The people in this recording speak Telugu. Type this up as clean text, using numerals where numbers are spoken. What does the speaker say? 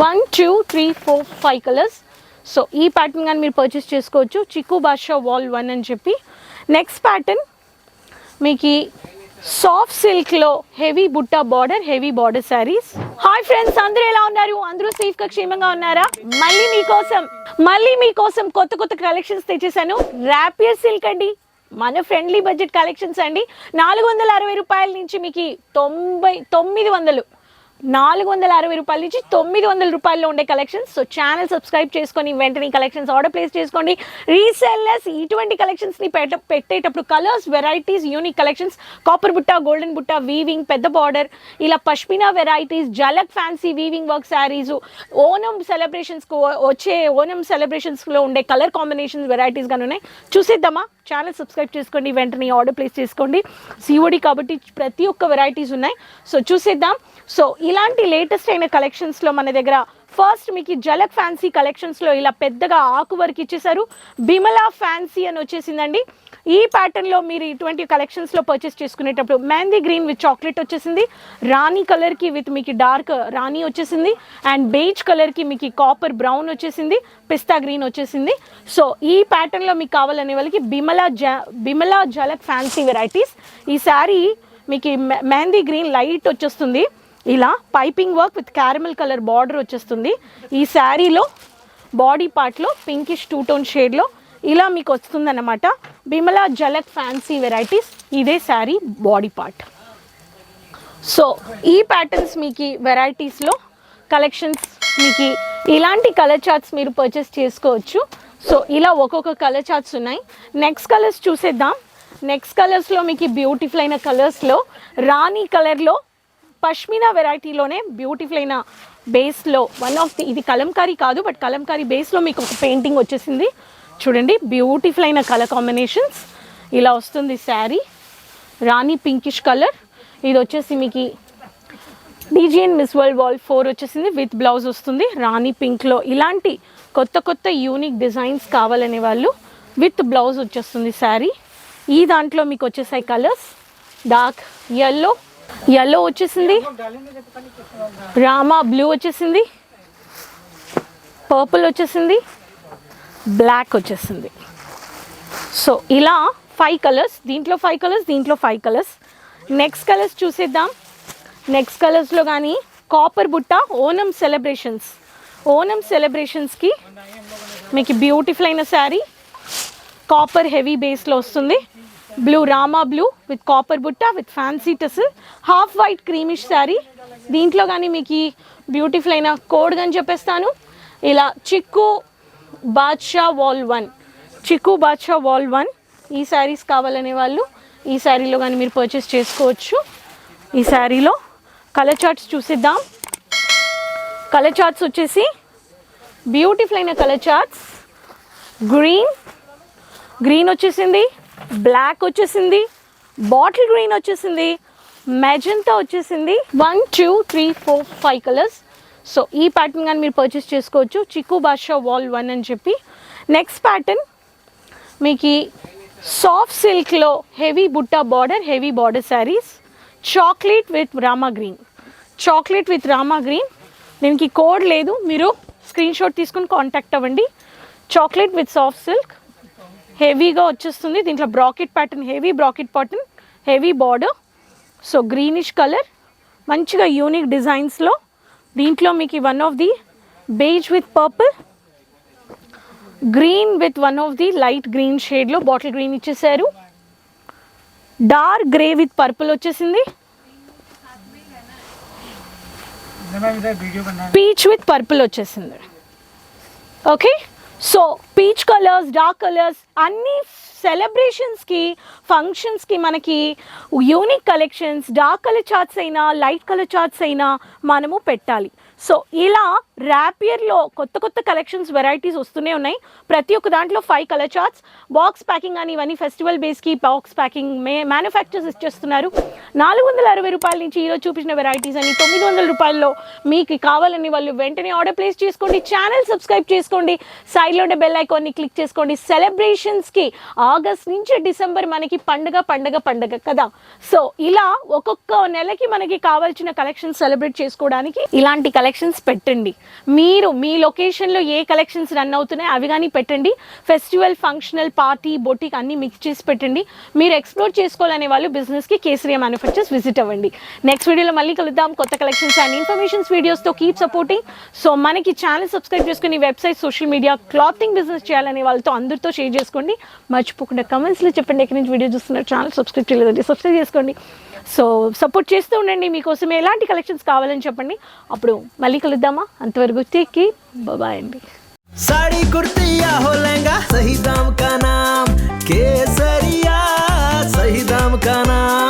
1 2 3 4 5 కలర్స్. సో ఈ ప్యాటర్న్ కానీ మీరు పర్చేస్ చేసుకోవచ్చు. చిక్కు బాషా వాల్ 1 అని చెప్పి. నెక్స్ట్ ప్యాటర్న్ మీకు సాఫ్ట్ సిల్క్లో heavy butta border, heavy border saris. Hi friends, అందరూ ఎలా ఉన్నారు? అందరూ సేఫ్గా క్షేమంగా ఉన్నారా? మళ్ళీ మీకోసం కొత్త కొత్త కలెక్షన్స్ తెచ్చేసాను. ర్యాపియర్ సిల్క్ అండి, మన ఫ్రెండ్లీ బడ్జెట్ కలెక్షన్స్ అండి. 460 రూపాయల నుంచి మీకు 460 రూపాయల నుంచి 900 రూపాయల్లో ఉండే కలెక్షన్స్. సో ఛానల్ సబ్స్క్రైబ్ చేసుకొని వెంటనే కలెక్షన్స్ ఆర్డర్ ప్లేస్ చేసుకోండి. రీసెల్లర్స్ ఇటువంటి కలెక్షన్స్ని పెట్టేటప్పుడు colours, varieties, unique collections, copper butta, golden butta, weaving, పెద్ద బార్డర్, ఇలా పష్మినా వెరైటీస్, జలక్ fancy weaving work saris, Onam సెలబ్రేషన్స్లో ఉండే కలర్ కాంబినేషన్స్ వెరైటీస్ గానే ఉన్నాయి. చూసేద్దామా? ఛానల్ సబ్స్క్రైబ్ చేసుకోండి, వెంటనే ఆర్డర్ ప్లేస్ చేసుకోండి. సిఓడి కాబట్టి ప్రతి ఒక్క వెరైటీస్ ఉన్నాయి. సో చూసేద్దాం. సో ఇలాంటి లేటెస్ట్ అయిన కలెక్షన్స్లో మన దగ్గర ఫస్ట్ మీకు జలక్ ఫ్యాన్సీ కలెక్షన్స్లో ఇలా పెద్దగా ఆకు వర్క్ ఇచ్చేసారు. బిమలా ఫ్యాన్సీ అని వచ్చేసిందండి. ఈ ప్యాటర్న్లో మీరు ఇటువంటి కలెక్షన్స్లో పర్చేస్ చేసుకునేటప్పుడు మెహందీ గ్రీన్ విత్ చాక్లెట్ వచ్చేసింది, రాణి కలర్కి విత్ మీకు డార్క్ రాణి వచ్చేసింది, అండ్ బేజ్ కలర్కి మీకు కాపర్ బ్రౌన్ వచ్చేసింది, పిస్తా గ్రీన్ వచ్చేసింది. సో ఈ ప్యాటర్న్లో మీకు కావాలనే వాళ్ళకి బిమలా జలక్ ఫ్యాన్సీ వెరైటీస్. ఈ శారీ మీకు మెహందీ గ్రీన్ లైట్ వచ్చేస్తుంది, ఇలా piping work with caramel colour border వచ్చేస్తుంది. ఈ శారీలో బాడీ పార్ట్లో పింకిష్ 2 టోన్ షేడ్లో ఇలా మీకు వస్తుంది అన్నమాట. బిమలా జలక్ ఫ్యాన్సీ వెరైటీస్, ఇదే శారీ బాడీ పార్ట్. సో ఈ ప్యాటర్న్స్ మీకు వెరైటీస్లో కలెక్షన్స్ మీకు ఇలాంటి కలర్ చార్ట్స్ మీరు పర్చేస్ చేసుకోవచ్చు. సో ఇలా ఒక్కొక్క కలర్ చార్ట్స్ ఉన్నాయి. నెక్స్ట్ కలర్స్ చూసేద్దాం. నెక్స్ట్ కలర్స్లో మీకు బ్యూటిఫుల్ అయిన కలర్స్లో రాణి కలర్లో పష్మినా వెరైటీలోనే బ్యూటిఫుల్ అయిన బేస్లో ఇది కలంకారీ కాదు, బట్ కలంకారీ బేస్లో మీకు ఒక పెయింటింగ్ వచ్చేసింది. చూడండి, బ్యూటిఫుల్ అయిన కలర్ కాంబినేషన్స్ ఇలా వస్తుంది శారీ. రాణి పింకిష్ కలర్, ఇది వచ్చేసి మీకు డిజిఎన్ మిస్ వరల్డ్ వాల్ 4 వచ్చేసింది, విత్ బ్లౌజ్ వస్తుంది రాణి పింక్లో. ఇలాంటి కొత్త కొత్త యూనిక్ డిజైన్స్ కావాలనే వాళ్ళు విత్ బ్లౌజ్ వచ్చేస్తుంది శారీ. ఈ దాంట్లో మీకు వచ్చేసాయి కలర్స్. డార్క్ ఎల్లో వచ్చేసింది, రామా బ్లూ వచ్చేసింది, పర్పుల్ వచ్చేసింది, బ్లాక్ వచ్చేసింది. సో ఇలా 5 కలర్స్, దీంట్లో 5 కలర్స్, దీంట్లో 5 కలర్స్. నెక్స్ట్ కలర్స్ చూసేద్దాం. నెక్స్ట్ కలర్స్లో కానీ కాపర్ బుట్ట ఓనం సెలబ్రేషన్స్కి మీకు బ్యూటిఫుల్ అయిన శారీ, కాపర్ హెవీ బేస్లో వస్తుంది. Blue, Rama blue with copper butta with fancy tassel, half white creamish sari. దీంట్లో కానీ మీకు బ్యూటిఫుల్ అయిన కోడ్ అని చెప్పేస్తాను. ఇలా చిక్కు బాద్షా వాల్ 1 ఈ శారీస్ కావాలనే వాళ్ళు ఈ శారీలో కానీ మీరు పర్చేస్ చేసుకోవచ్చు. ఈ శారీలో కలర్ చార్ట్స్ చూసిద్దాం. కలర్ చార్ట్స్ వచ్చేసి బ్యూటిఫుల్ అయిన కలర్ చార్ట్స్. గ్రీన్ వచ్చేసింది, బ్లాక్ వచ్చేసింది, బాటిల్ గ్రీన్ వచ్చేసింది, మెజంతా వచ్చేసింది. 1 2 3 4 5 కలర్స్. సో ఈ ప్యాటర్న్ కానీ మీరు పర్చేస్ చేసుకోవచ్చు. చిక్కు బాషా వాల్ 1 అని చెప్పి. నెక్స్ట్ ప్యాటర్న్ మీకు సాఫ్ట్ సిల్క్లో heavy butta border, heavy border saris. Chocolate with Rama green. దీనికి కోడ్ లేదు, మీరు స్క్రీన్ షాట్ తీసుకుని కాంటాక్ట్ అవ్వండి. చాక్లెట్ విత్ సాఫ్ట్ సిల్క్ హెవీగా వచ్చేస్తుంది. దీంట్లో bracket pattern, heavy bracket pattern, heavy border. So greenish colour, మంచిగా యూనిక్ డిజైన్స్లో. దీంట్లో మీకు one of the beige with purple, green with one of the light green షేడ్లో బాటిల్ గ్రీన్ ఇచ్చేసారు. డార్క్ గ్రే విత్ పర్పుల్ వచ్చేసింది. పీచ్ విత్ పర్పుల్ వచ్చేసింది. Okay, so peach colours, dark colours అన్ని సెలబ్రేషన్స్కి, ఫంక్షన్స్కి మనకి unique collections, dark colour charts అయినా లైట్ కలర్ చార్ట్స్ అయినా మనము పెట్టాలి. సో ఇలా ర్యాపియర్లో కొత్త కొత్త కలెక్షన్స్, వెరైటీస్ వస్తూనే ఉన్నాయి. ప్రతి ఒక్క దాంట్లో 5 కలర్ చార్ట్స్, బాక్స్ ప్యాకింగ్ అని ఇవన్నీ ఫెస్టివల్ బేస్కి బాక్స్ ప్యాకింగ్ మ్యానుఫ్యాక్చర్స్ ఇచ్చేస్తున్నారు. 460 రూపాయల నుంచి ఈరోజు చూపించిన వెరైటీస్ అని 900 రూపాయల్లో మీకు కావాలని వాళ్ళు వెంటనే ఆర్డర్ ప్లేస్ చేసుకోండి. ఛానల్ సబ్స్క్రైబ్ చేసుకోండి, సైడ్లో ఉండే బెల్ ఐకాన్ని క్లిక్ చేసుకోండి. సెలబ్రేషన్స్కి ఆగస్ట్ నుంచి డిసెంబర్ మనకి పండగ కదా. సో ఇలా ఒక్కొక్క నెలకి మనకి కావాల్సిన కలెక్షన్ సెలబ్రేట్ చేసుకోవడానికి ఇలాంటి కలెక్షన్స్ పెట్టండి. మీరు మీ లొకేషన్లో ఏ కలెక్షన్స్ రన్ అవుతున్నాయి అవి కానీ పెట్టండి. ఫెస్టివల్, ఫంక్షనల్, పార్టీ, బొటిక్ అన్నీ మిక్స్ చేసి పెట్టండి. మీరు ఎక్స్ప్లోర్ చేసుకోవాలనే వాళ్ళు బిజినెస్కి కేసరియా మ్యానుఫ్యాక్చర్స్ విజిట్ అవ్వండి. నెక్స్ట్ వీడియోలో మళ్ళీ కలుద్దాం కొత్త కలెక్షన్స్ అండ్ ఇన్ఫర్మేషన్స్ వీడియోస్తో. Keep supporting. సో మనకి ఛానల్ సబ్స్క్రైబ్ చేసుకుని website, social media, clothing business చేయాలనే వాళ్ళతో అందరితో షేర్ చేసుకోండి. మర్చిపోకుండా కమెంట్స్లో చెప్పండి ఎక్కడి నుంచి వీడియో చూస్తున్నారు, ఛానల్ సబ్స్క్రైబ్ చేయలేదండి సబ్స్క్రైబ్ చేసుకోండి. సో సపోర్ట్ చేస్తూ ఉండండి. మీకోసం ఎలాంటి కలెక్షన్స్ కావాలని చెప్పండి, అప్పుడు మళ్ళీ కలుద్దామా. అంతవరకు టేక్ కేర్, బాయ్ అండి. साड़ी कुर्ती या हो लहंगा, सही दाम का नाम केसरिया, सही दाम का नाम.